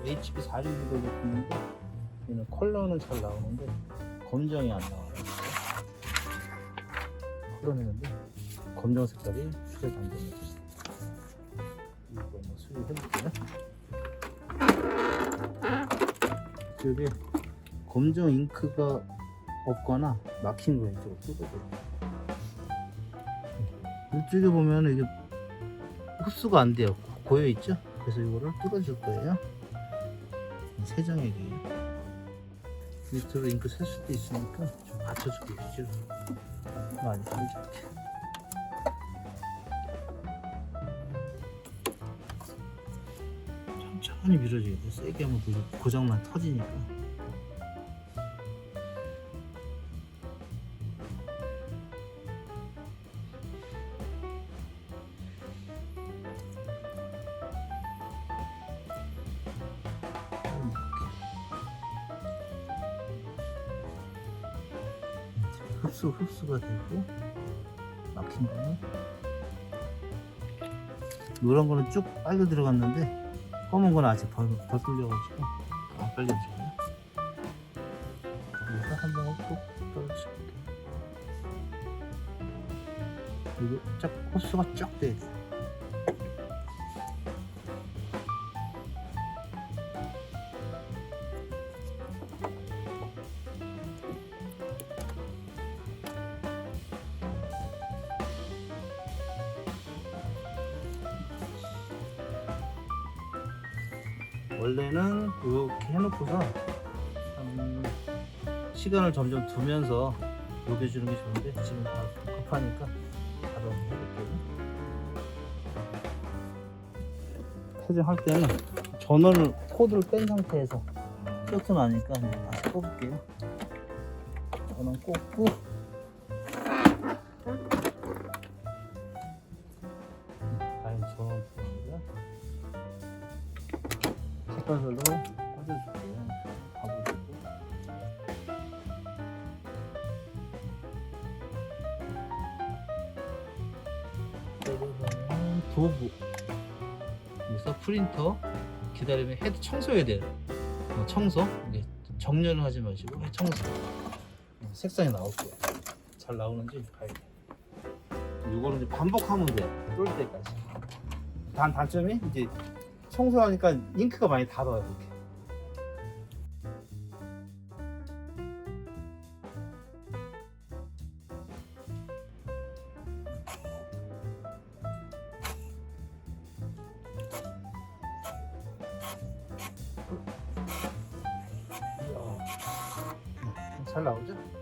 HB411도 있는데 얘는 컬러는 잘 나오는데 검정이 안 나와요. 컬러내는데 검정 색깔이 수제가 안 됩니다. 이거 한번 수리해볼게요. 이쪽에 검정 잉크가 없거나 막힌 거 이쪽으로 뜯어줘요. 이쪽에 보면 이게 흡수가 안 돼요. 고여 있죠? 그래서 이거를 뜯어줄 거예요. 세정액이에요. 밑으로 잉크 셀 수도 있으니까 좀 받쳐줄게요. 위주로 많이 살줄게. 천천히 밀어줘야 돼. 세게 하면 고장만 터지니까. 흡수가 되고 막힌 거는 노란 거는 쭉 빨려 들어갔는데 검은 거는 아직 덜 뚫려가지고 안 빨려줘요. 그래서 한 방울 꼭 떨어질게요. 이거 쫙 흡수가 쫙 돼야 돼. 원래는 이렇게 해놓고서 시간을 점점 두면서 녹여주는 게 좋은데 지금 급하니까 바로 해볼게요. 세정할 때는 전원을 코드를 뺀 상태에서 쇼트 나니까 다시 꼽을게요. 전원 꽂고 다시 전원 꼽습니다. 색깔별로 꽂아줄게요. 가보시고 내려가면 도구 여기서 프린터 기다리면 헤드 청소해야 돼요. 청소 이제 정렬을 하지 마시고 청소. 색상이 나올 거예요. 잘 나오는지 봐야 돼요. 이거는 이제 반복하면 돼요. 뚫을 때까지. 단점이 이제 청소하니까 잉크가 많이 닿아요. 이렇게. 잘 나오죠?